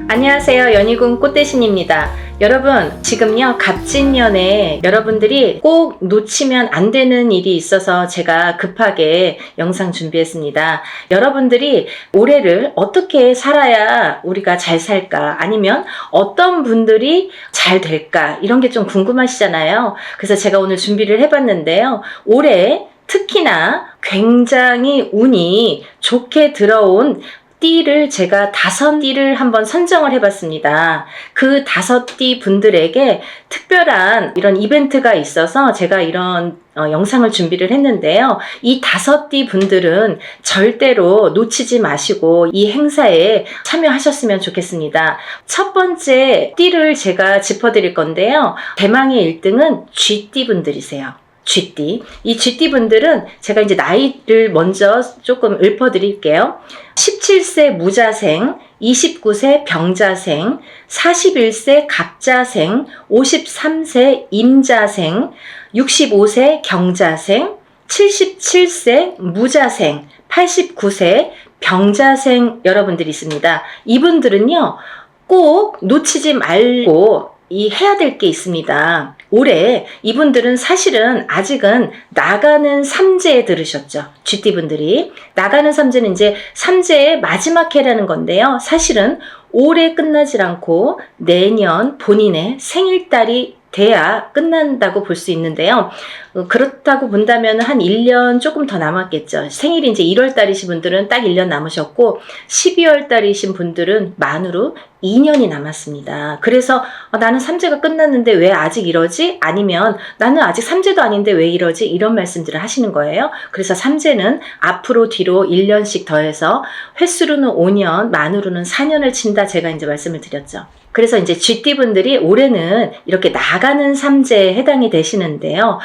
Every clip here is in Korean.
안녕하세요. 연희군 꽃대신입니다. 여러분, 지금요 갑진년에 여러분들이 꼭 놓치면 안 되는 일이 있어서 제가 급하게 영상 준비했습니다. 여러분들이 올해를 어떻게 살아야 우리가 잘 살까, 아니면 어떤 분들이 잘 될까, 이런 게 좀 궁금하시잖아요. 그래서 제가 오늘 준비를 해봤는데요. 올해 특히나 굉장히 운이 좋게 들어온 띠를 제가 5띠를 한번 선정을 해봤습니다. 그 5띠 분들에게 특별한 이런 이벤트가 있어서 제가 이런 영상을 준비를 했는데요. 이 5띠 분들은 절대로 놓치지 마시고 이 행사에 참여하셨으면 좋겠습니다. 첫 번째 띠를 제가 짚어드릴 건데요. 대망의 1등은 쥐띠 분들이세요. 쥐띠. 이 쥐띠 분들은 제가 이제 나이를 먼저 조금 읊어드릴게요. 17세 무자생, 29세 병자생, 41세 갑자생, 53세 임자생, 65세 경자생, 77세 무자생, 89세 병자생 여러분들이 있습니다. 이분들은요, 꼭 놓치지 말고 해야 될 게 있습니다. 올해 이분들은 사실은 아직은 나가는 삼재에 들으셨죠. 쥐띠분들이. 나가는 삼재는 이제 삼재의 마지막 해라는 건데요. 사실은 올해 끝나질 않고 내년 본인의 생일달이 돼야 끝난다고 볼 수 있는데요. 그렇다고 본다면 한 1년 조금 더 남았겠죠. 생일이 이제 1월 달이신 분들은 딱 1년 남으셨고 12월 달이신 분들은 만으로 2년이 남았습니다. 그래서 나는 삼재가 끝났는데 왜 아직 이러지? 아니면 나는 아직 삼재도 아닌데 왜 이러지? 이런 말씀들을 하시는 거예요. 그래서 삼재는 앞으로 뒤로 1년씩 더해서 횟수로는 5년, 만으로는 4년을 친다, 제가 이제 말씀을 드렸죠. 그래서 이제 쥐띠분들이 올해는 이렇게 나가는 삼재에 해당이 되시는데요.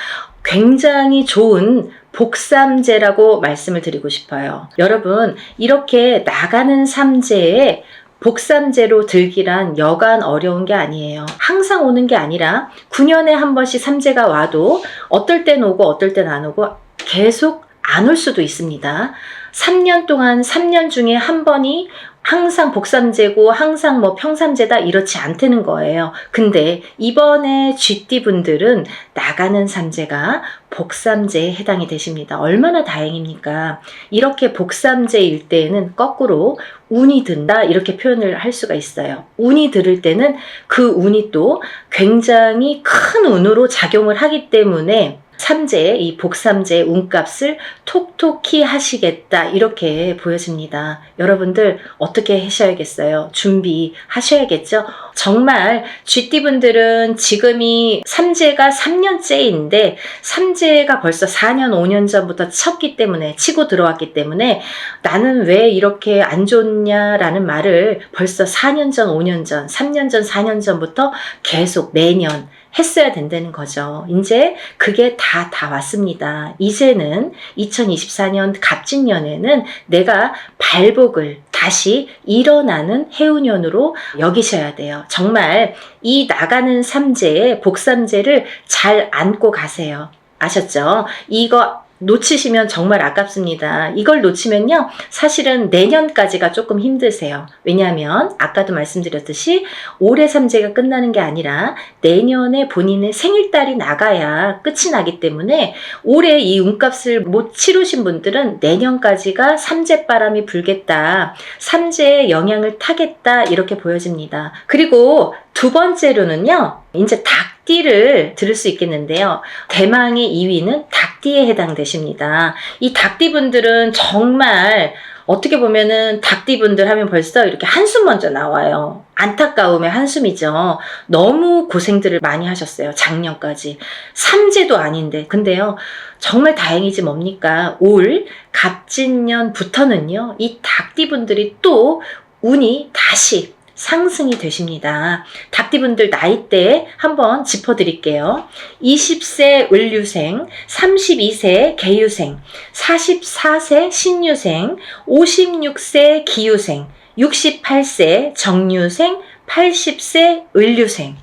굉장히 좋은 복삼재라고 말씀을 드리고 싶어요. 여러분, 이렇게 나가는 삼재에 복삼재로 들기란 여간 어려운 게 아니에요. 항상 오는 게 아니라 9년에 한 번씩 삼재가 와도 어떨 땐 오고 어떨 땐 안 오고 계속 안 올 수도 있습니다. 3년 동안 3년 중에 한 번이 항상 복삼재고 항상 뭐 평삼재다, 이렇지 않다는 거예요. 근데 이번에 쥐띠 분들은 나가는 삼재가 복삼재에 해당이 되십니다. 얼마나 다행입니까? 이렇게 복삼재일 때에는 거꾸로 운이 든다, 이렇게 표현을 할 수가 있어요. 운이 들을 때는 그 운이 또 굉장히 큰 운으로 작용을 하기 때문에 삼재의 이 복삼재의 운값을 톡톡히 하시겠다, 이렇게 보여집니다. 여러분들 어떻게 하셔야겠어요? 준비하셔야겠죠? 정말 쥐띠분들은 지금이 삼재가 3년째인데 삼재가 벌써 4년 5년 전부터 쳤기 때문에, 치고 들어왔기 때문에 나는 왜 이렇게 안 좋냐라는 말을 벌써 4년 전, 5년 전, 3년 전, 4년 전부터 계속 매년 했어야 된다는 거죠. 이제 그게 다 왔습니다. 이제는 2024년 갑진년에는 내가 발복을 다시 일어나는 해운년으로 여기셔야 돼요. 정말 이 나가는 삼재의 복삼재를 잘 안고 가세요. 아셨죠? 이거 놓치시면 정말 아깝습니다. 이걸 놓치면요, 사실은 내년까지가 조금 힘드세요. 왜냐하면 아까도 말씀드렸듯이 올해 삼재가 끝나는 게 아니라 내년에 본인의 생일달이 나가야 끝이 나기 때문에 올해 이 운값을 못 치르신 분들은 내년까지가 삼재바람이 불겠다, 삼재의 영향을 타겠다, 이렇게 보여집니다. 그리고 두 번째로는요, 이제 닭띠를 들을 수 있겠는데요. 대망의 2위는 닭띠에 해당되십니다. 이 닭띠분들은 정말 어떻게 보면은 닭띠분들 하면 벌써 이렇게 한숨 먼저 나와요. 안타까움의 한숨이죠. 너무 고생들을 많이 하셨어요. 작년까지. 삼재도 아닌데. 근데요, 정말 다행이지 뭡니까? 올 갑진년부터는요, 이 닭띠분들이 또 운이 다시 상승이 되십니다. 닭띠분들 나이대 한번 짚어드릴게요. 20세 을류생, 32세 개유생, 44세 신유생, 56세 기유생, 68세 정유생, 80세 을류생.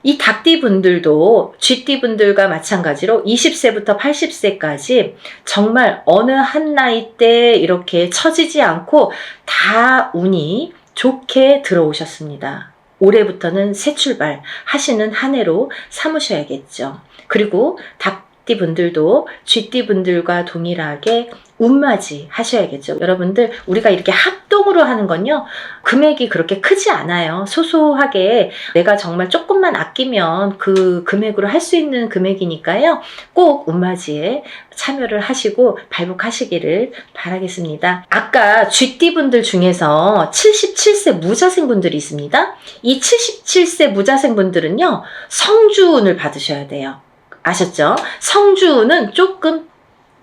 이 닭띠분들도 쥐띠분들과 마찬가지로 20세부터 80세까지 정말 어느 한 나이 때 이렇게 처지지 않고 다 운이 좋게 들어오셨습니다. 올해부터는 새 출발 하시는 한 해로 삼으셔야겠죠. 그리고 닭띠 분들도 쥐띠 분들과 동일하게 운맞이 하셔야겠죠. 여러분들, 우리가 이렇게 합동으로 하는 건요, 금액이 그렇게 크지 않아요. 소소하게 내가 정말 조금만 아끼면 그 금액으로 할 수 있는 금액이니까요. 꼭 운맞이에 참여를 하시고 발복하시기를 바라겠습니다. 아까 쥐띠 분들 중에서 77세 무자생 분들이 있습니다. 이 77세 무자생 분들은요, 성주운을 받으셔야 돼요. 아셨죠? 성주운은 조금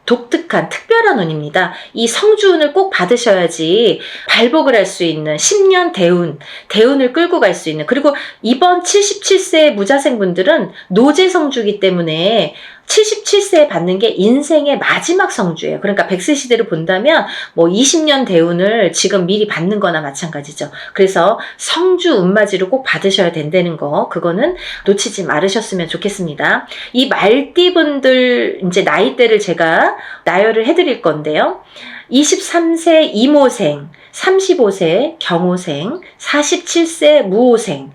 독특한 특별한 운입니다. 이 성주운을 꼭 받으셔야지 발복을 할 수 있는 10년 대운을 끌고 갈 수 있는, 그리고 이번 77세 무자생 분들은 노제 성주이기 때문에 77세에 받는 게 인생의 마지막 성주예요. 그러니까 100세 시대를 본다면 뭐 20년 대운을 지금 미리 받는 거나 마찬가지죠. 그래서 성주 운맞이를 꼭 받으셔야 된다는 거, 그거는 놓치지 말으셨으면 좋겠습니다. 이 말띠 분들 이제 나이대를 제가 나열을 해드릴 건데요. 23세 이모생, 35세 경호생, 47세 무호생,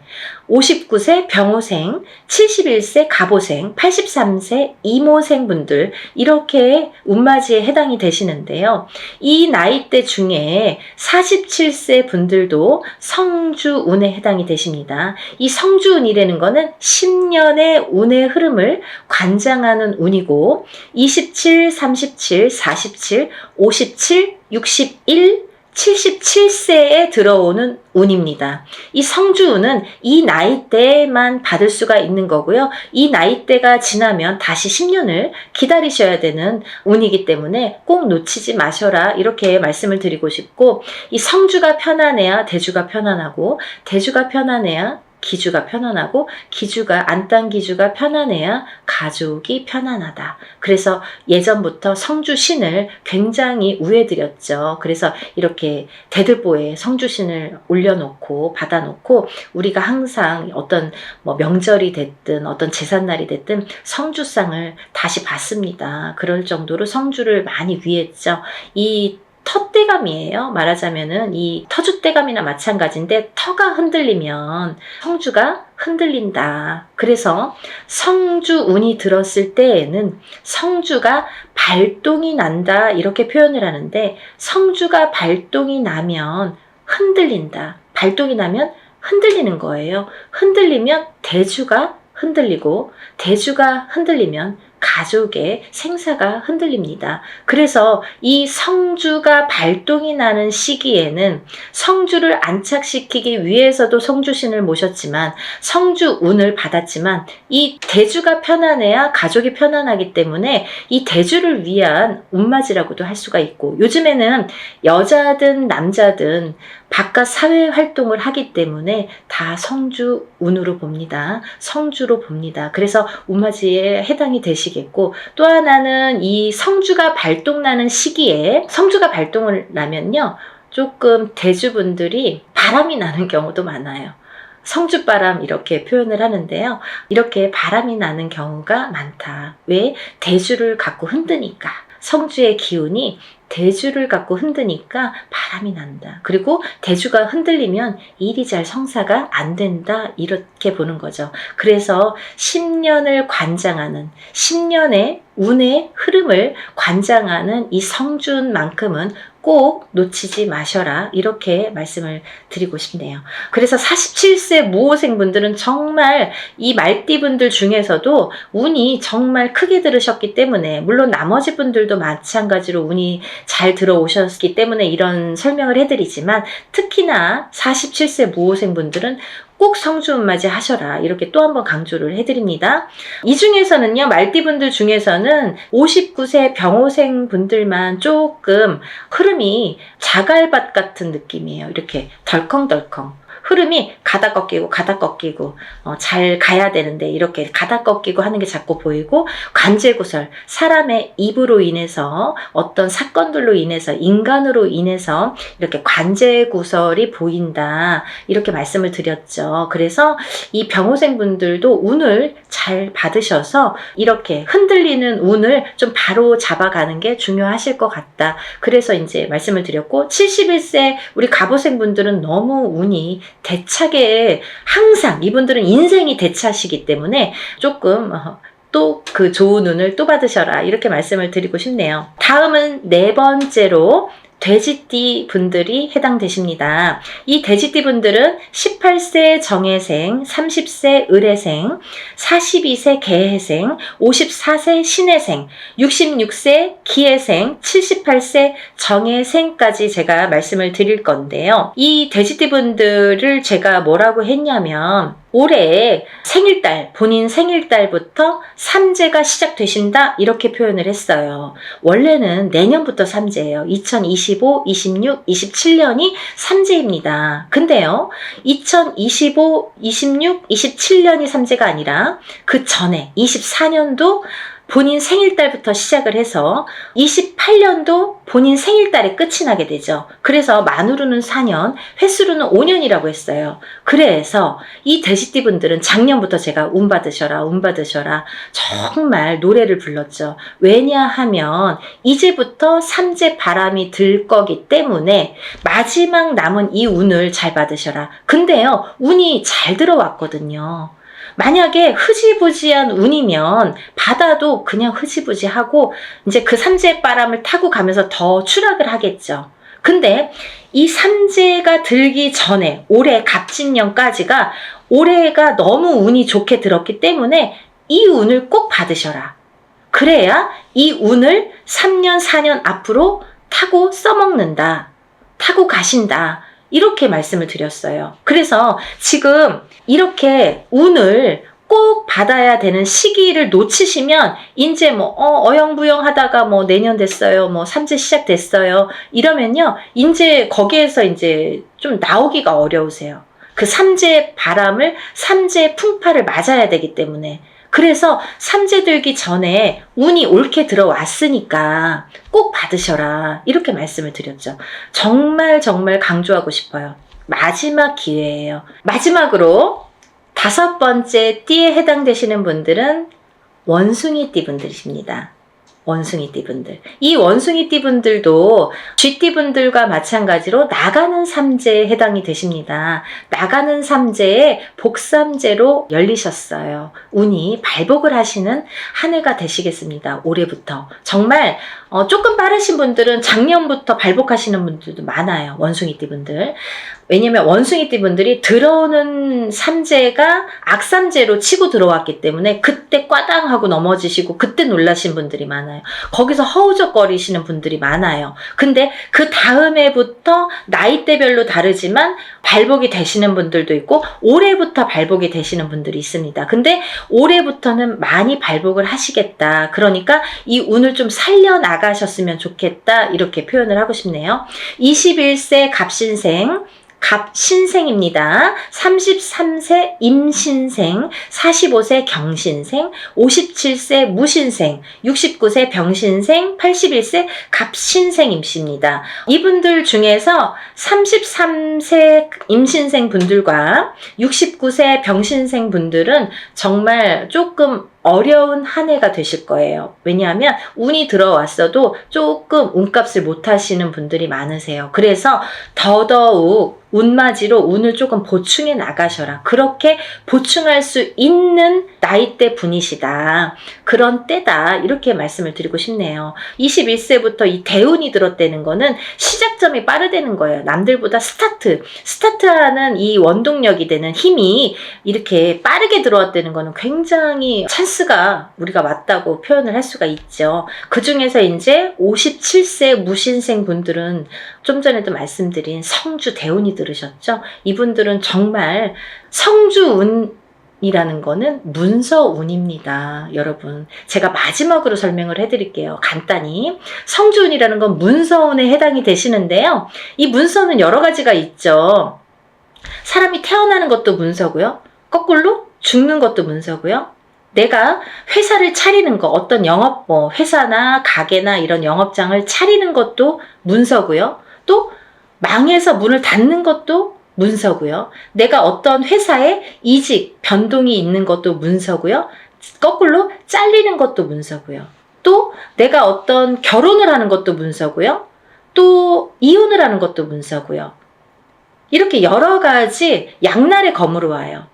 59세 병호생, 71세 갑오생, 83세 이모생 분들, 이렇게 운맞이에 해당이 되시는데요. 이 나이대 중에 47세 분들도 성주운에 해당이 되십니다. 이 성주운이라는 거는 10년의 운의 흐름을 관장하는 운이고, 27, 37, 47, 57, 61, 77세에 들어오는 운입니다. 이 성주운은 이 나이대만 받을 수가 있는 거고요. 이 나이대가 지나면 다시 10년을 기다리셔야 되는 운이기 때문에 꼭 놓치지 마셔라, 이렇게 말씀을 드리고 싶고, 이 성주가 편안해야 대주가 편안하고, 대주가 편안해야 기주가 편안하고, 기주가 안딴기주가 편안해야 가족이 편안하다. 그래서 예전부터 성주신을 굉장히 우애드렸죠. 그래서 이렇게 대들보에 성주신을 올려놓고 받아놓고, 우리가 항상 어떤 뭐 명절이 됐든 어떤 제삿날이 됐든 성주상을 다시 받습니다. 그럴 정도로 성주를 많이 위했죠. 이 터대감이에요. 말하자면은 이 터줏대감이나 마찬가지인데, 터가 흔들리면 성주가 흔들린다. 그래서 성주운이 들었을 때에는 성주가 발동이 난다, 이렇게 표현을 하는데, 성주가 발동이 나면 흔들린다. 발동이 나면 흔들리는 거예요. 흔들리면 대주가 흔들리고, 대주가 흔들리면 가족의 생사가 흔들립니다. 그래서 이 성주가 발동이 나는 시기에는 성주를 안착시키기 위해서도 성주신을 모셨지만, 성주운을 받았지만, 이 대주가 편안해야 가족이 편안하기 때문에 이 대주를 위한 운맞이라고도 할 수가 있고, 요즘에는 여자든 남자든 바깥 사회 활동을 하기 때문에 다 성주운으로 봅니다. 성주로 봅니다. 그래서 운맞이에 해당이 되시겠고, 또 하나는 이 성주가 발동나는 시기에, 성주가 발동을 나면요, 조금 대주분들이 바람이 나는 경우도 많아요. 성주바람, 이렇게 표현을 하는데요. 이렇게 바람이 나는 경우가 많다. 왜? 대주를 갖고 흔드니까. 성주의 기운이 대주를 갖고 흔드니까 바람이 난다. 그리고 대주가 흔들리면 일이 잘 성사가 안 된다, 이렇게 보는 거죠. 그래서 10년을 관장하는, 10년의 운의 흐름을 관장하는 이 성주운만큼은 꼭 놓치지 마셔라, 이렇게 말씀을 드리고 싶네요. 그래서 47세 무호생 분들은 정말 이 말띠 분들 중에서도 운이 정말 크게 들으셨기 때문에, 물론 나머지 분들도 마찬가지로 운이 잘 들어오셨기 때문에 이런 설명을 해드리지만, 특히나 47세 무호생 분들은 꼭 성주운맞이 하셔라, 이렇게 또 한 번 강조를 해드립니다. 이 중에서는요, 말띠분들 중에서는 59세 병호생 분들만 조금 흐름이 자갈밭 같은 느낌이에요. 이렇게 덜컹덜컹. 흐름이 가다 꺾이고 가다 꺾이고 잘 가야 되는데 이렇게 가다 꺾이고 하는 게 자꾸 보이고, 관제구설, 사람의 입으로 인해서 어떤 사건들로 인해서 인간으로 인해서 이렇게 관제구설이 보인다, 이렇게 말씀을 드렸죠. 그래서 이 병호생분들도 운을 잘 받으셔서 이렇게 흔들리는 운을 좀 바로 잡아가는 게 중요하실 것 같다. 그래서 이제 말씀을 드렸고, 71세 우리 갑오생분들은 너무 운이 대차게, 항상 이분들은 인생이 대차시기 때문에 조금 또 그 좋은 운을 또 받으셔라, 이렇게 말씀을 드리고 싶네요. 다음은 네 번째로 돼지띠 분들이 해당되십니다. 이 돼지띠 분들은 18세 정해생, 30세 을해생, 42세 개해생, 54세 신해생, 66세 기해생, 78세 정해생까지 제가 말씀을 드릴 건데요. 이 돼지띠 분들을 제가 뭐라고 했냐면, 올해 생일달, 본인 생일달부터 삼재가 시작되신다, 이렇게 표현을 했어요. 원래는 내년부터 삼재예요. 2025, 26, 27년이 삼재입니다. 근데요, 2025, 26, 27년이 삼재가 아니라 그 전에 24년도 본인 생일달부터 시작을 해서 28년도 본인 생일달에 끝이 나게 되죠. 그래서 만으로는 4년, 횟수로는 5년이라고 했어요. 그래서 이 돼지띠 분들은 작년부터 제가 운 받으셔라, 운 받으셔라, 정말 노래를 불렀죠. 왜냐하면 이제부터 삼재 바람이 들 거기 때문에 마지막 남은 이 운을 잘 받으셔라. 근데요, 운이 잘 들어왔거든요. 만약에 흐지부지한 운이면 받아도 그냥 흐지부지하고 이제 그 삼재 바람을 타고 가면서 더 추락을 하겠죠. 근데 이 삼재가 들기 전에 올해 갑진년까지가, 올해가 너무 운이 좋게 들었기 때문에 이 운을 꼭 받으셔라. 그래야 이 운을 3년, 4년 앞으로 타고 써먹는다, 타고 가신다, 이렇게 말씀을 드렸어요. 그래서 지금 이렇게 운을 꼭 받아야 되는 시기를 놓치시면 이제 뭐 어영부영 하다가 뭐 내년 됐어요, 뭐 삼재 시작됐어요, 이러면요, 이제 거기에서 이제 좀 나오기가 어려우세요. 그 삼재 바람을, 삼재 풍파를 맞아야 되기 때문에. 그래서 삼재 들기 전에 운이 옳게 들어왔으니까 꼭 받으셔라, 이렇게 말씀을 드렸죠. 정말 정말 강조하고 싶어요. 마지막 기회예요. 마지막으로 5번째 띠에 해당되시는 분들은 원숭이띠 분들이십니다. 원숭이띠 분들. 이 원숭이띠 분들도 쥐띠 분들과 마찬가지로 나가는 삼재에 해당이 되십니다. 나가는 삼재에 복삼재로 열리셨어요. 운이 발복을 하시는 한 해가 되시겠습니다. 올해부터. 정말 조금 빠르신 분들은 작년부터 발복하시는 분들도 많아요. 원숭이띠 분들. 왜냐면 원숭이띠 분들이 들어오는 삼재가 악삼재로 치고 들어왔기 때문에 그때 꽈당하고 넘어지시고 그때 놀라신 분들이 많아요. 거기서 허우적거리시는 분들이 많아요. 근데 그 다음 해부터 나이대별로 다르지만 발복이 되시는 분들도 있고 올해부터 발복이 되시는 분들이 있습니다. 근데 올해부터는 많이 발복을 하시겠다. 그러니까 이 운을 좀 살려나가셨으면 좋겠다, 이렇게 표현을 하고 싶네요. 21세 갑신생, 갑신생입니다. 33세 임신생, 45세 경신생, 57세 무신생, 69세 병신생, 81세 갑신생입니다. 이분들 중에서 33세 임신생 분들과 69세 병신생 분들은 정말 조금 어려운 한 해가 되실 거예요. 왜냐하면 운이 들어왔어도 조금 운값을 못 하시는 분들이 많으세요. 그래서 더더욱 운맞이로 운을 조금 보충해 나가셔라. 그렇게 보충할 수 있는 나이대 분이시다. 그런 때다. 이렇게 말씀을 드리고 싶네요. 21세부터 이 대운이 들었다는 거는 시작점이 빠르다는 거예요. 남들보다 스타트하는 이 원동력이 되는 힘이 이렇게 빠르게 들어왔다는 거는 굉장히 찬스가 우리가 왔다고 표현을 할 수가 있죠. 그 중에서 이제 57세 무신생 분들은 좀 전에도 말씀드린 성주 대운이 들으셨죠? 이분들은 정말 성주운이라는 거는 문서운입니다. 여러분, 제가 마지막으로 설명을 해드릴게요. 간단히. 성주운이라는 건 문서운에 해당이 되시는데요. 이 문서는 여러 가지가 있죠. 사람이 태어나는 것도 문서고요. 거꾸로 죽는 것도 문서고요. 내가 회사를 차리는 거, 어떤 영업, 회사나 가게나 이런 영업장을 차리는 것도 문서고요. 또 망해서 문을 닫는 것도 문서고요. 내가 어떤 회사에 이직, 변동이 있는 것도 문서고요. 거꾸로 잘리는 것도 문서고요. 또 내가 어떤 결혼을 하는 것도 문서고요. 또 이혼을 하는 것도 문서고요. 이렇게 여러 가지 양날의 검으로 와요.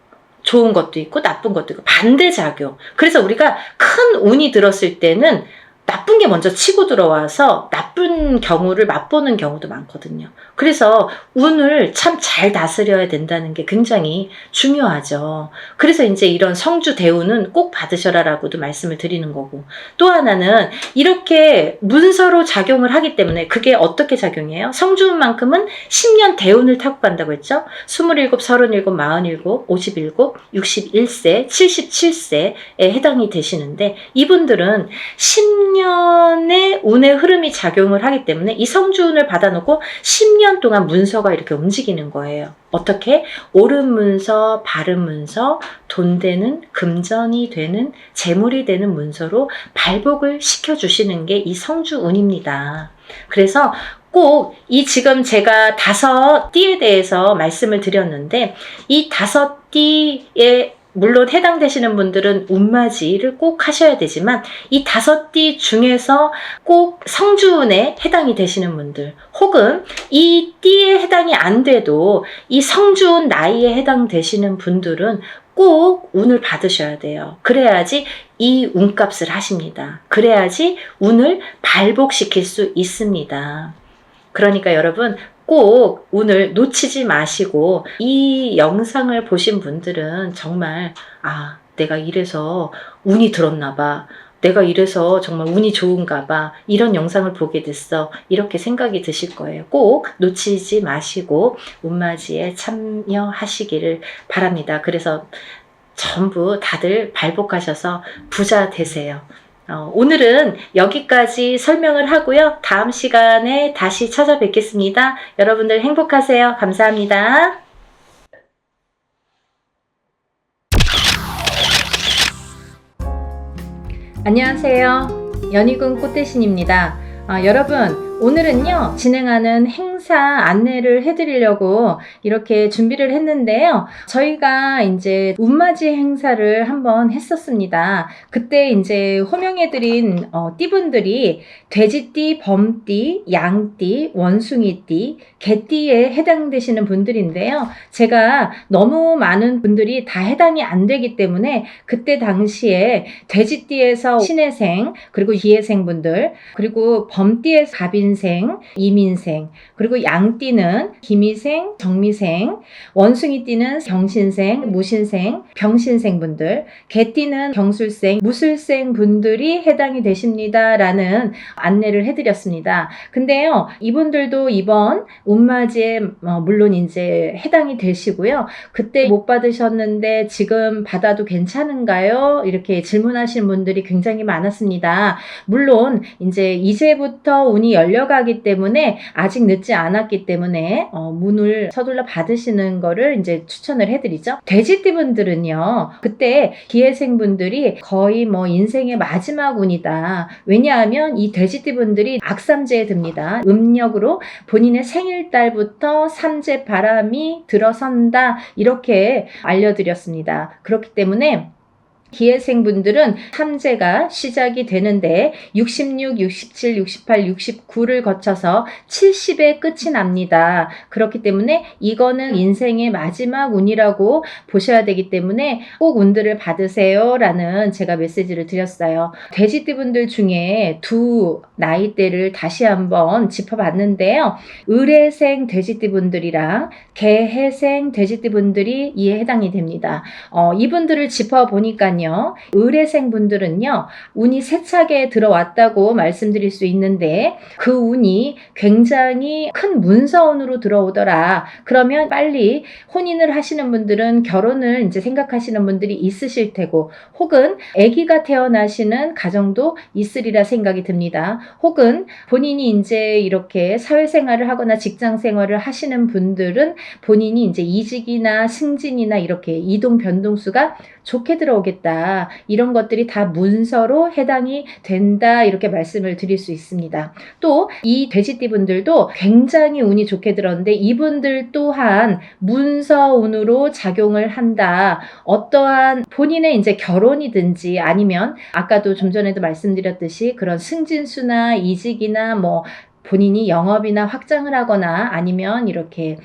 좋은 것도 있고 나쁜 것도 있고 반대작용. 그래서 우리가 큰 운이 들었을 때는 나쁜 게 먼저 치고 들어와서 나쁜 경우를 맛보는 경우도 많거든요. 그래서 운을 참 잘 다스려야 된다는 게 굉장히 중요하죠. 그래서 이제 이런 성주 대운은 꼭 받으셔라라고도 말씀을 드리는 거고, 또 하나는 이렇게 문서로 작용을 하기 때문에 그게 어떻게 작용해요? 성주운만큼은 10년 대운을 타고 간다고 했죠. 27, 37, 47, 57, 61세, 77세에 해당이 되시는데, 이분들은 10년의 운의 흐름이 작용을 하기 때문에 이 성주운을 받아놓고 10년 동안 문서가 이렇게 움직이는 거예요. 어떻게? 옳은 문서, 바른 문서, 돈 되는, 금전이 되는, 재물이 되는 문서로 발복을 시켜주시는 게 이 성주운입니다. 그래서 꼭 이 지금 제가 5띠에 대해서 말씀을 드렸는데, 이 5띠에 물론 해당되시는 분들은 운맞이를 꼭 하셔야 되지만, 이 5띠 중에서 꼭 성주운에 해당이 되시는 분들, 혹은 이 띠에 해당이 안 돼도 이 성주운 나이에 해당되시는 분들은 꼭 운을 받으셔야 돼요. 그래야지 이 운값을 하십니다. 그래야지 운을 발복시킬 수 있습니다. 그러니까 여러분, 꼭 운을 놓치지 마시고, 이 영상을 보신 분들은 정말 내가 이래서 운이 들었나 봐, 내가 이래서 정말 운이 좋은가 봐, 이런 영상을 보게 됐어, 이렇게 생각이 드실 거예요. 꼭 놓치지 마시고 운맞이에 참여하시기를 바랍니다. 그래서 전부 다들 발복하셔서 부자 되세요. 오늘은 여기까지 설명을 하고요. 다음 시간에 다시 찾아뵙겠습니다. 여러분들 행복하세요. 감사합니다. 안녕하세요. 연희군 꽃대신입니다. 여러분, 오늘은요, 진행하는 행사 안내를 해드리려고 이렇게 준비를 했는데요. 저희가 이제 운맞이 행사를 한번 했었습니다. 그때 이제 호명해드린 띠분들이 돼지띠, 범띠, 양띠, 원숭이띠, 개띠에 해당되시는 분들인데요. 제가 너무 많은 분들이 다 해당이 안 되기 때문에 그때 당시에 돼지띠에서 신해생, 그리고 기해생 분들, 그리고 범띠에서 갑인생, 이민생, 그리고 양띠는 기미생, 정미생, 원숭이띠는 경신생, 무신생, 병신생 분들, 개띠는 경술생, 무술생 분들이 해당이 되십니다라는 안내를 해드렸습니다. 근데요, 이분들도 이번 운맞이에 물론 이제 해당이 되시고요. 그때 못 받으셨는데 지금 받아도 괜찮은가요? 이렇게 질문하시는 분들이 굉장히 많았습니다. 물론 이제부터 운이 열려가기 때문에 아직 늦지 않았기 때문에 문을 서둘러 받으시는 거를 이제 추천을 해드리죠. 돼지띠 분들은요, 그때 기해생 분들이 거의 인생의 마지막 운이다. 왜냐하면 이 돼지띠 분들이 악삼재에 듭니다. 음력으로 본인의 생일달부터 삼재 바람이 들어선다, 이렇게 알려드렸습니다. 그렇기 때문에 기해생분들은 삼재가 시작이 되는데 66, 67, 68, 69를 거쳐서 70에 끝이 납니다. 그렇기 때문에 이거는 인생의 마지막 운이라고 보셔야 되기 때문에 꼭 운들을 받으세요 라는 제가 메시지를 드렸어요. 돼지띠분들 중에 두 나이대를 다시 한번 짚어봤는데요. 을해생 돼지띠분들이랑 개해생 돼지띠분들이 이에 해당이 됩니다. 이분들을 짚어보니까요, 그렇다면요. 의뢰생 분들은요. 운이 세차게 들어왔다고 말씀드릴 수 있는데 그 운이 굉장히 큰 문서운으로 들어오더라. 그러면 빨리 혼인을 하시는 분들은 결혼을 이제 생각하시는 분들이 있으실 테고 혹은 아기가 태어나시는 가정도 있으리라 생각이 듭니다. 혹은 본인이 이제 이렇게 사회생활을 하거나 직장생활을 하시는 분들은 본인이 이제 이직이나 승진이나 이렇게 이동 변동수가 좋게 들어오겠다. 이런 것들이 다 문서로 해당이 된다. 이렇게 말씀을 드릴 수 있습니다. 또 이 돼지띠 분들도 굉장히 운이 좋게 들었는데 이분들 또한 문서운으로 작용을 한다. 어떠한 본인의 이제 결혼이든지 아니면 아까도 좀 전에도 말씀드렸듯이 그런 승진수나 이직이나 뭐 본인이 영업이나 확장을 하거나 아니면 이렇게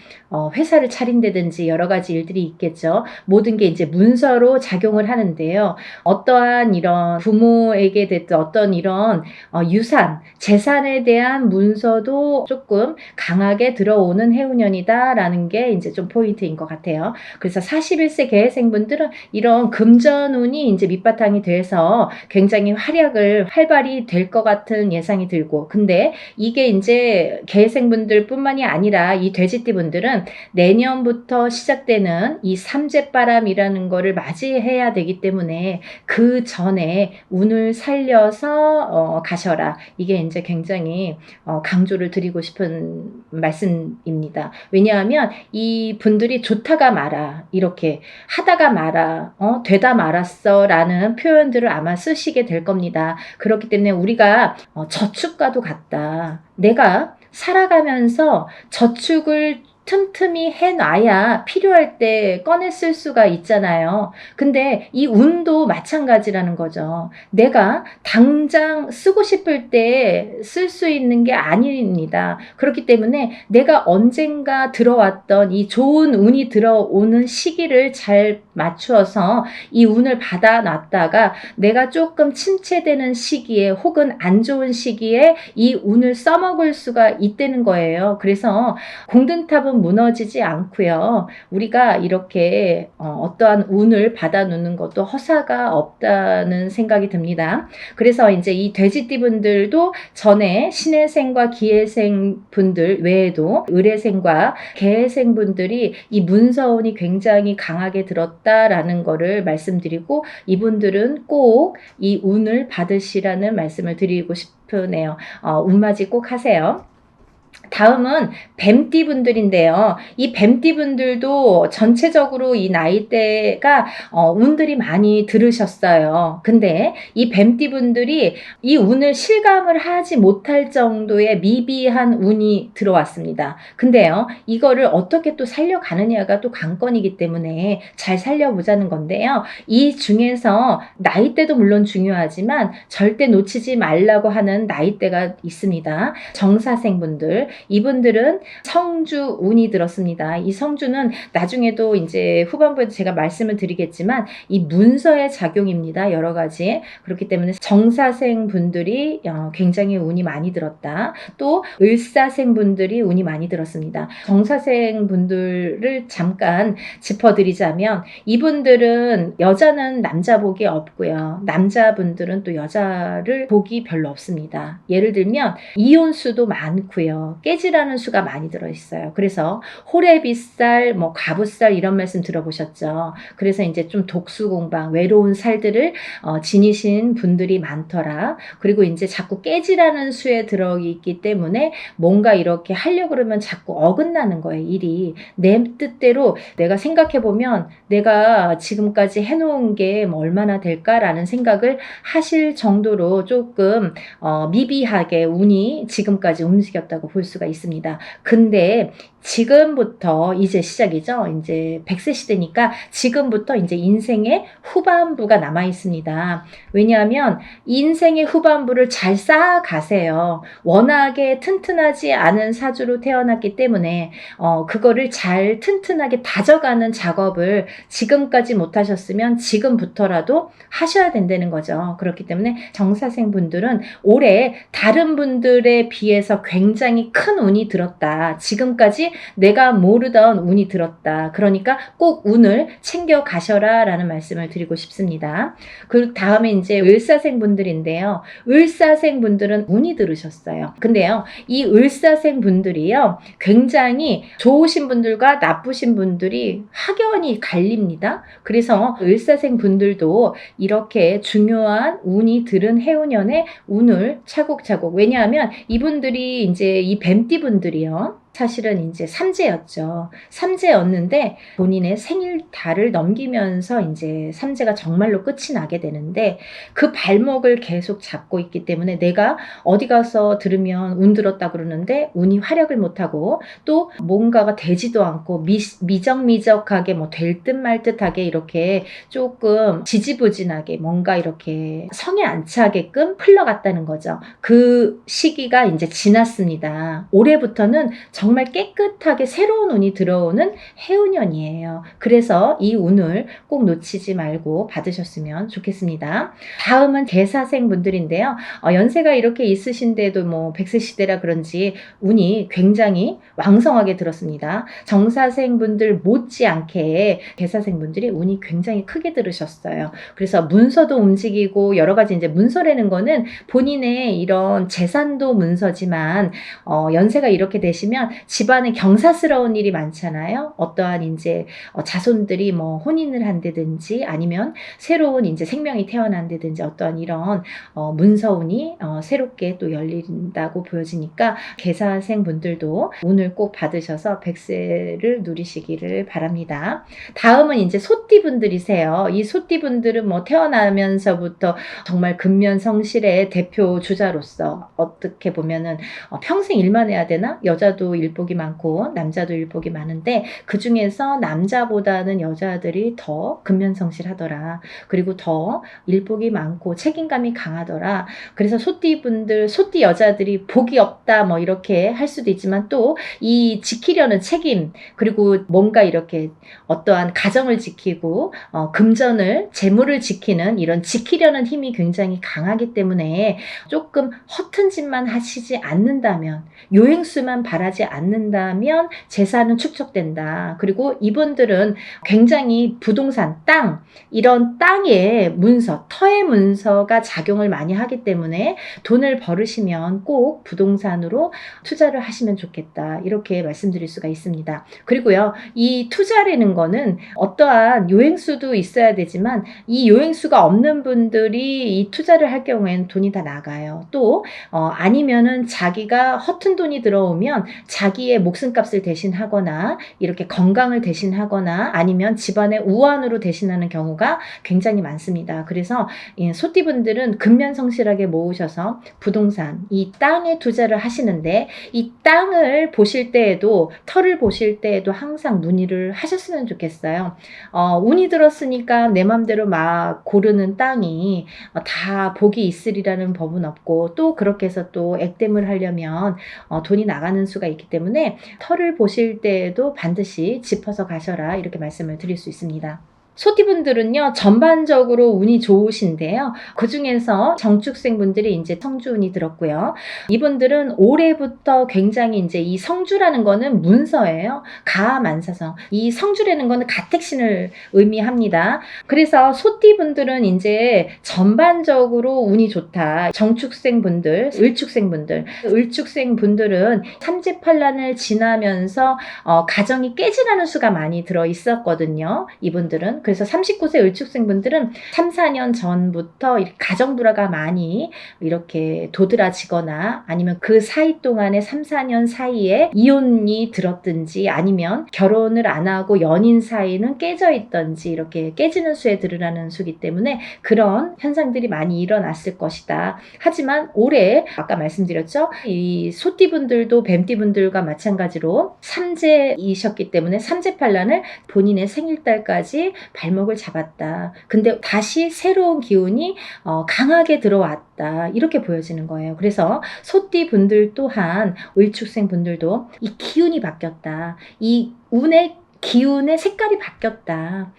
회사를 차린다든지 여러 가지 일들이 있겠죠. 모든 게 이제 문서로 작용을 하는데요. 어떠한 이런 부모에게 됐든 어떤 이런 유산, 재산에 대한 문서도 조금 강하게 들어오는 해운년이다라는 게 이제 좀 포인트인 것 같아요. 그래서 41세 개해생분들은 이런 금전운이 이제 밑바탕이 돼서 굉장히 활발히 될 것 같은 예상이 들고 근데 이게 이제 개해생분들 뿐만이 아니라 이 돼지띠 분들은 내년부터 시작되는 이 삼재바람이라는 거를 맞이해야 되기 때문에 그 전에 운을 살려서 가셔라. 이게 이제 굉장히 강조를 드리고 싶은 말씀입니다. 왜냐하면 이 분들이 좋다가 말아 이렇게 하다가 말아 되다 말았어 라는 표현들을 아마 쓰시게 될 겁니다. 그렇기 때문에 우리가 저축과도 같다. 내가 살아가면서 저축을 틈틈이 해놔야 필요할 때 꺼내 쓸 수가 있잖아요. 근데 이 운도 마찬가지라는 거죠. 내가 당장 쓰고 싶을 때 쓸 수 있는 게 아닙니다. 그렇기 때문에 내가 언젠가 들어왔던 이 좋은 운이 들어오는 시기를 잘 맞추어서 이 운을 받아놨다가 내가 조금 침체되는 시기에 혹은 안 좋은 시기에 이 운을 써먹을 수가 있다는 거예요. 그래서 공든탑은 무너지지 않고요. 우리가 이렇게 어떠한 운을 받아놓는 것도 허사가 없다는 생각이 듭니다. 그래서 이제 이 돼지띠 분들도 전에 신해생과 기해생 분들 외에도 을해생과 개해생 분들이 이 문서운이 굉장히 강하게 들었다라는 거를 말씀드리고 이분들은 꼭 이 운을 받으시라는 말씀을 드리고 싶으네요. 운맞이 꼭 하세요. 다음은 뱀띠 분들인데요. 이 뱀띠 분들도 전체적으로 이 나이대가 운들이 많이 들으셨어요. 근데 이 뱀띠 분들이 이 운을 실감을 하지 못할 정도의 미비한 운이 들어왔습니다. 근데요, 이거를 어떻게 또 살려가느냐가 또 관건이기 때문에 잘 살려보자는 건데요. 이 중에서 나이대도 물론 중요하지만 절대 놓치지 말라고 하는 나이대가 있습니다. 정사생분들 이분들은 성주 운이 들었습니다. 이 성주는 나중에도 이제 후반부에도 제가 말씀을 드리겠지만 이 문서의 작용입니다. 여러 가지. 그렇기 때문에 정사생 분들이 굉장히 운이 많이 들었다. 또 을사생 분들이 운이 많이 들었습니다. 정사생 분들을 잠깐 짚어드리자면 이분들은 여자는 남자 복이 없고요. 남자분들은 또 여자를 복이 별로 없습니다. 예를 들면 이혼수도 많고요. 깨지라는 수가 많이 들어있어요. 그래서 호래비살, 뭐 가부살 이런 말씀 들어보셨죠. 그래서 이제 좀 독수공방, 외로운 살들을 지니신 분들이 많더라. 그리고 이제 자꾸 깨지라는 수에 들어있기 때문에 뭔가 이렇게 하려고 그러면 자꾸 어긋나는 거예요. 일이. 내 뜻대로 내가 생각해보면 내가 지금까지 해놓은 게 뭐 얼마나 될까라는 생각을 하실 정도로 조금 미비하게 운이 지금까지 움직였다고 볼 수가 있습니다. 근데 지금부터 이제 시작이죠. 이제 100세 시대니까 지금부터 이제 인생의 후반부가 남아 있습니다. 왜냐하면 인생의 후반부를 잘 쌓아가세요. 워낙에 튼튼하지 않은 사주로 태어났기 때문에 그거를 잘 튼튼하게 다져가는 작업을 지금까지 못하셨으면 지금부터라도 하셔야 된다는 거죠. 그렇기 때문에 정사생 분들은 올해 다른 분들에 비해서 굉장히 굉장히 큰 운이 들었다. 지금까지 내가 모르던 운이 들었다. 그러니까 꼭 운을 챙겨 가셔라 라는 말씀을 드리고 싶습니다. 그 다음에 이제 을사생 분들인데요. 을사생 분들은 운이 들으셨어요. 근데요, 이 을사생 분들이요, 굉장히 좋으신 분들과 나쁘신 분들이 확연히 갈립니다. 그래서 을사생 분들도 이렇게 중요한 운이 들은 해운년에 운을 차곡차곡, 왜냐하면 이분들이 이제 이 뱀띠 분들이요, 사실은 이제 삼재였죠. 삼재였는데 본인의 생일달을 넘기면서 이제 삼재가 정말로 끝이 나게 되는데, 그 발목을 계속 잡고 있기 때문에 내가 어디 가서 들으면 운 들었다 그러는데 운이 활약을 못하고 또 뭔가가 되지도 않고 미적미적하게 뭐 될 듯 말 듯하게 이렇게 조금 지지부진하게 뭔가 이렇게 성에 안 차게끔 흘러갔다는 거죠. 그 시기가 이제 지났습니다. 올해부터는 정말 깨끗하게 새로운 운이 들어오는 해운년이에요. 그래서 이 운을 꼭 놓치지 말고 받으셨으면 좋겠습니다. 다음은 개사생 분들인데요. 연세가 이렇게 있으신데도 뭐 100세 시대라 그런지 운이 굉장히 왕성하게 들었습니다. 정사생 분들 못지않게 개사생 분들이 운이 굉장히 크게 들으셨어요. 그래서 문서도 움직이고 여러 가지, 이제 문서라는 거는 본인의 이런 재산도 문서지만 연세가 이렇게 되시면 집안에 경사스러운 일이 많잖아요. 어떠한 이제 자손들이 뭐 혼인을 한다든지 아니면 새로운 이제 생명이 태어난다든지 어떠한 이런 문서운이 새롭게 또 열린다고 보여지니까 개사생 분들도 운을 꼭 받으셔서 100세를 누리시기를 바랍니다. 다음은 이제 소띠 분들이세요. 이 소띠 분들은 뭐 태어나면서부터 정말 근면성실의 대표 주자로서 어떻게 보면은 평생 일만 해야 되나? 여자도 일복이 많고 남자도 일복이 많은데 그 중에서 남자보다는 여자들이 더 근면성실하더라. 그리고 더 일복이 많고 책임감이 강하더라. 그래서 소띠분들, 소띠 여자들이 복이 없다 뭐 이렇게 할 수도 있지만 또 이 지키려는 책임, 그리고 뭔가 이렇게 어떠한 가정을 지키고 금전을, 재물을 지키는 이런 지키려는 힘이 굉장히 강하기 때문에 조금 허튼 짓만 하시지 않는다면, 요행수만 바라지 않는다면 재산은 축적된다. 그리고 이분들은 굉장히 부동산, 땅, 이런 땅의 문서, 터의 문서가 작용을 많이 하기 때문에 돈을 벌으시면 꼭 부동산으로 투자를 하시면 좋겠다. 이렇게 말씀드릴 수가 있습니다. 그리고요, 이 투자라는 거는 어떠한 요행수도 있어야 되지만 이 요행수가 없는 분들이 이 투자를 할 경우에는 돈이 다 나가요. 또 아니면은 자기가 허튼 돈이 들어오면 자기의 목숨값을 대신하거나 이렇게 건강을 대신하거나 아니면 집안의 우환으로 대신하는 경우가 굉장히 많습니다. 그래서 소띠분들은 근면성실하게 모으셔서 부동산, 이 땅에 투자를 하시는데, 이 땅을 보실 때에도, 터를 보실 때에도 항상 문의를 하셨으면 좋겠어요. 운이 들었으니까 내 맘대로 막 고르는 땅이 다 복이 있으리라는 법은 없고, 또 그렇게 해서 또 액땜을 하려면 돈이 나가는 수가 있기 때문에 터를 보실 때에도 반드시 짚어서 가셔라, 이렇게 말씀을 드릴 수 있습니다. 소띠분들은요, 전반적으로 운이 좋으신데요. 그 중에서 정축생 분들이 이제 성주운이 들었고요. 이분들은 올해부터 굉장히 이제 이 성주라는 거는 문서예요. 가만사성. 이 성주라는 거는 가택신을 의미합니다. 그래서 소띠분들은 이제 전반적으로 운이 좋다. 정축생 분들, 을축생 분들. 을축생 분들은 삼재팔란을 지나면서 가정이 깨지라는 수가 많이 들어 있었거든요. 이분들은. 그래서 39세 을축생분들은 3, 4년 전부터 가정 불화가 많이 이렇게 도드라지거나 아니면 그 사이 동안에 3, 4년 사이에 이혼이 들었든지 아니면 결혼을 안 하고 연인 사이는 깨져 있던지 이렇게 깨지는 수에 들으라는 수기 때문에 그런 현상들이 많이 일어났을 것이다. 하지만 올해 아까 말씀드렸죠. 이 소띠분들도 뱀띠분들과 마찬가지로 삼재이셨기 때문에 삼재팔란을 본인의 생일달까지 발목을 잡았다. 근데 다시 새로운 기운이 강하게 들어왔다. 이렇게 보여지는 거예요. 그래서 소띠 분들 또한 을축생 분들도 이 기운이 바뀌었다. 이 운의 기운의 색깔이 바뀌었다.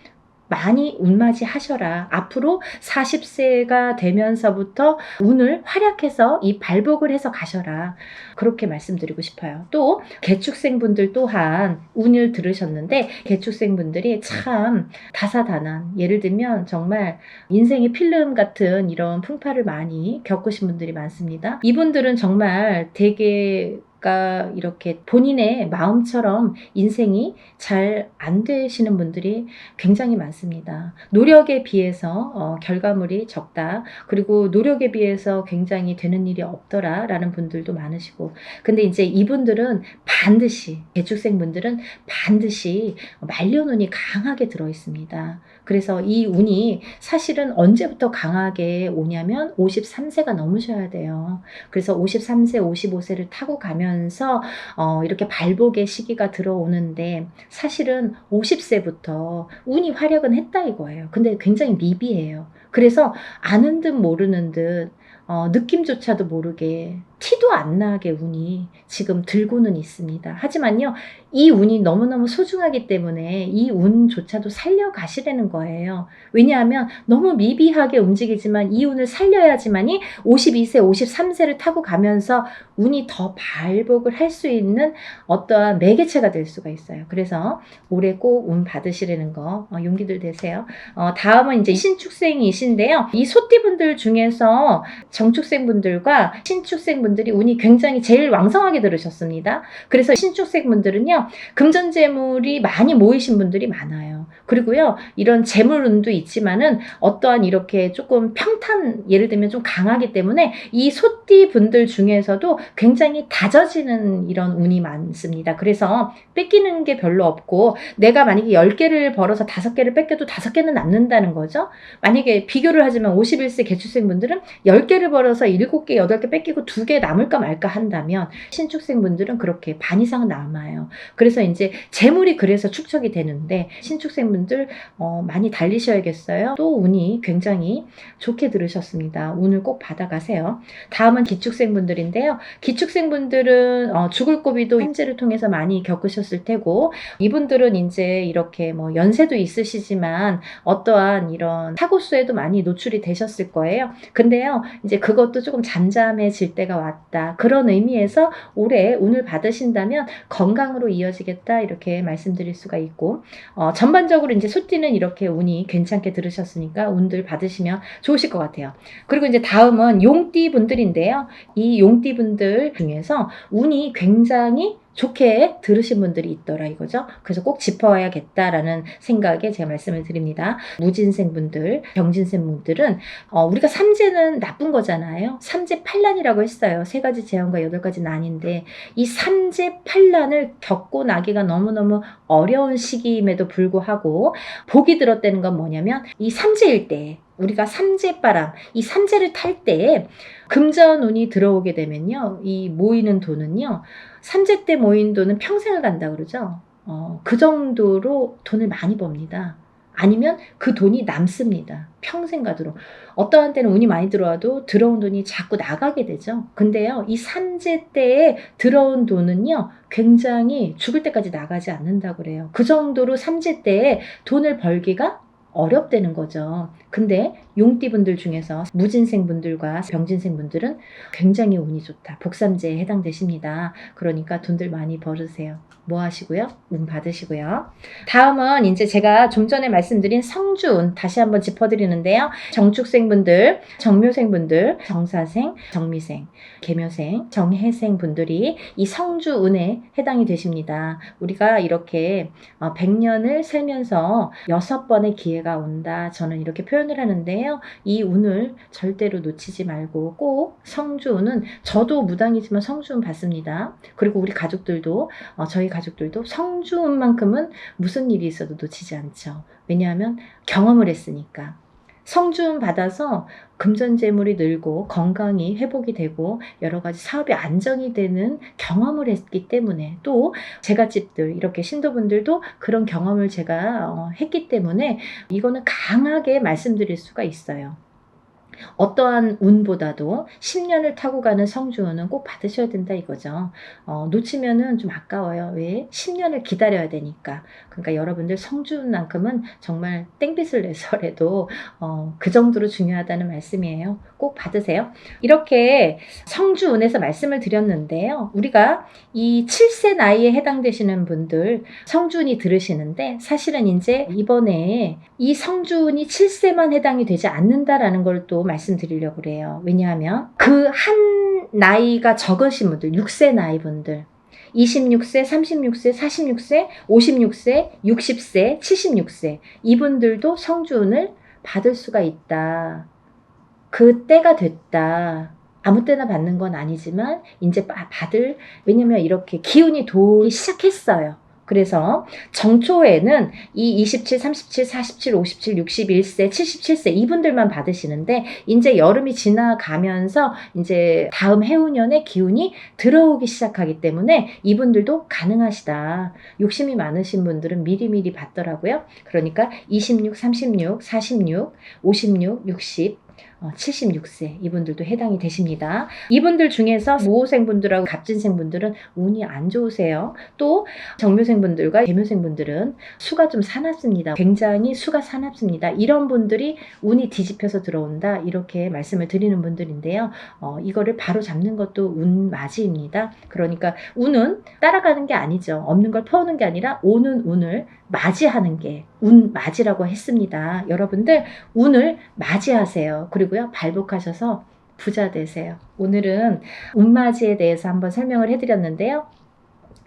많이 운맞이 하셔라. 앞으로 40세가 되면서부터 운을 활약해서 이 발복을 해서 가셔라. 그렇게 말씀드리고 싶어요. 또 개축생분들 또한 운을 들으셨는데 개축생분들이 참 다사다난, 예를 들면 정말 인생의 필름 같은 이런 풍파를 많이 겪으신 분들이 많습니다. 이분들은 정말 되게 이렇게 본인의 마음처럼 인생이 잘 안 되시는 분들이 굉장히 많습니다. 노력에 비해서 결과물이 적다. 그리고 노력에 비해서 굉장히 되는 일이 없더라 라는 분들도 많으시고, 근데 이제 이분들은 반드시, 개축생분들은 반드시 말년운이 강하게 들어 있습니다. 그래서 이 운이 사실은 언제부터 강하게 오냐면 53세가 넘으셔야 돼요. 그래서 53세, 55세를 타고 가면서 이렇게 발복의 시기가 들어오는데, 사실은 50세부터 운이 활약은 했다 이거예요. 근데 굉장히 미비해요. 그래서 아는 듯 모르는 듯 느낌조차도 모르게 티도 안 나게 운이 지금 들고는 있습니다. 하지만요, 이 운이 너무너무 소중하기 때문에 이 운조차도 살려가시라는 거예요. 왜냐하면 너무 미비하게 움직이지만 이 운을 살려야지만이 52세, 53세를 타고 가면서 운이 더 발복을 할 수 있는 어떠한 매개체가 될 수가 있어요. 그래서 올해 꼭 운 받으시라는 거 용기들 되세요. 다음은 이제 신축생이신데요. 이 소띠분들 중에서 정축생분들과 신축생분들이 운이 굉장히 제일 왕성하게 들으셨습니다. 그래서 신축생분들은요, 금전재물이 많이 모이신 분들이 많아요. 그리고요, 이런 재물운도 있지만은 어떠한 이렇게 조금 평탄, 예를 들면 좀 강하기 때문에 이 소띠분들 중에서도 굉장히 다져지는 이런 운이 많습니다. 그래서 뺏기는 게 별로 없고, 내가 만약에 10개를 벌어서 5개를 뺏겨도 5개는 남는다는 거죠. 만약에 비교를 하지만 51세 개축생분들은 10개를 벌어서 7개, 8개 뺏기고 2개 남을까 말까 한다면 신축생분들은 그렇게 반 이상은 남아요. 그래서 이제 재물이 그래서 축적이 되는데, 신축생분들 많이 달리셔야겠어요. 또 운이 굉장히 좋게 들으셨습니다. 운을 꼭 받아가세요. 다음은 기축생분들인데요. 기축생분들은 죽을 고비도 현재를 통해서 많이 겪으셨을 테고, 이분들은 이제 이렇게 뭐 연세도 있으시지만 어떠한 이런 사고수에도 많이 노출이 되셨을 거예요. 근데요, 이제 그것도 조금 잠잠해질 때가 왔다. 그런 의미에서 올해 운을 받으신다면 건강으로 이어지겠다, 이렇게 말씀드릴 수가 있고, 전반적으로 이제 소띠는 이렇게 운이 괜찮게 들으셨으니까 운들 받으시면 좋으실 것 같아요. 그리고 이제 다음은 용띠 분들인데요. 이 용띠 분들 중에서 운이 굉장히 좋게 들으신 분들이 있더라 이거죠. 그래서 꼭 짚어야겠다라는 생각에 제가 말씀을 드립니다. 무진생분들, 병진생분들은 우리가 삼재는 나쁜 거잖아요. 삼재팔란이라고 했어요. 3가지 재앙과 8가지 난인데, 이 삼재팔란을 겪고 나기가 너무너무 어려운 시기임에도 불구하고 복이 들었다는 건 뭐냐면, 이 삼재일 때, 우리가 삼재바람, 이 삼재를 탈 때 금전운이 들어오게 되면요, 이 모이는 돈은요, 삼재 때 모인 돈은 평생을 간다 그러죠. 그 정도로 돈을 많이 법니다. 아니면 그 돈이 남습니다. 평생 가도록. 어떠한 때는 운이 많이 들어와도 들어온 돈이 자꾸 나가게 되죠. 근데요, 이 삼재 때에 들어온 돈은요, 굉장히 죽을 때까지 나가지 않는다고 그래요. 그 정도로 삼재 때에 돈을 벌기가 어렵다는 거죠. 근데 용띠분들 중에서 무진생분들과 병진생분들은 굉장히 운이 좋다. 복삼재에 해당되십니다. 그러니까 돈들 많이 벌으세요. 뭐 하시고요? 운 받으시고요. 다음은 이제 제가 좀 전에 말씀드린 성주운 다시 한번 짚어드리는데요. 정축생분들, 정묘생분들, 정사생, 정미생, 계묘생, 정해생 분들이 이 성주운에 해당이 되십니다. 우리가 이렇게 100년을 살면서 6번의 기회가 온다. 저는 이렇게 표현을 하는데요. 이 운을 절대로 놓치지 말고 꼭 성주운은, 저도 무당이지만 성주운 받습니다. 그리고 우리 가족들도, 저희 가족들도 성주운만큼은 무슨 일이 있어도 놓치지 않죠. 왜냐하면 경험을 했으니까. 성주운 받아서 금전재물이 늘고 건강이 회복이 되고 여러 가지 사업이 안정이 되는 경험을 했기 때문에, 또 제갓집들, 이렇게 신도분들도 그런 경험을 제가 했기 때문에 이거는 강하게 말씀드릴 수가 있어요. 어떠한 운보다도 10년을 타고 가는 성주운은 꼭 받으셔야 된다 이거죠. 놓치면은 좀 아까워요. 왜? 10년을 기다려야 되니까. 그러니까 여러분들 성주운만큼은 정말 땡빛을 내서라도 그 정도로 중요하다는 말씀이에요. 꼭 받으세요. 이렇게 성주운에서 말씀을 드렸는데요. 우리가 이 7세 나이에 해당되시는 분들 성주운이 들으시는데 사실은 이제 이번에 이 성주운이 7세만 해당이 되지 않는다라는 걸 또 말씀드리려고 그래요. 왜냐하면 그 한 나이가 적으신 분들, 6세 나이 분들 26세, 36세, 46세, 56세, 60세, 76세 이분들도 성주운을 받을 수가 있다. 그 때가 됐다. 아무 때나 받는 건 아니지만 이제 받을, 왜냐면 이렇게 기운이 돌기 시작했어요. 그래서 정초에는 이 27, 37, 47, 57, 61세, 77세 이분들만 받으시는데 이제 여름이 지나가면서 이제 다음 해운년에 기운이 들어오기 시작하기 때문에 이분들도 가능하시다. 욕심이 많으신 분들은 미리미리 받더라고요. 그러니까 26, 36, 46, 56, 60 76세 이분들도 해당이 되십니다. 이분들 중에서 모호생분들하고 갑진생분들은 운이 안 좋으세요. 또 정묘생분들과 계묘생분들은 수가 좀 사납습니다. 굉장히 수가 사납습니다. 이런 분들이 운이 뒤집혀서 들어온다 이렇게 말씀을 드리는 분들인데요. 이거를 바로 잡는 것도 운맞이입니다. 그러니까 운은 따라가는 게 아니죠. 없는 걸 퍼오는 게 아니라 오는 운을 맞이하는 게 운맞이라고 했습니다. 여러분들 운을 맞이하세요. 그리고요 발복하셔서 부자 되세요. 오늘은 운맞이에 대해서 한번 설명을 해드렸는데요.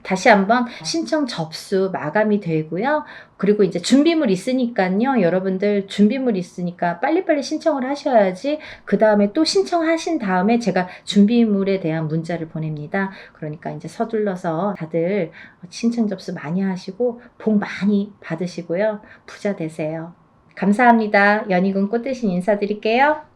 다시 한번 신청 접수 마감이 되고요. 그리고 이제 준비물 있으니까요. 여러분들 준비물 있으니까 빨리빨리 신청을 하셔야지 그 다음에 또 신청하신 다음에 제가 준비물에 대한 문자를 보냅니다. 그러니까 이제 서둘러서 다들 신청 접수 많이 하시고 복 많이 받으시고요. 부자 되세요. 감사합니다. 연희군 꽃대신 인사드릴게요.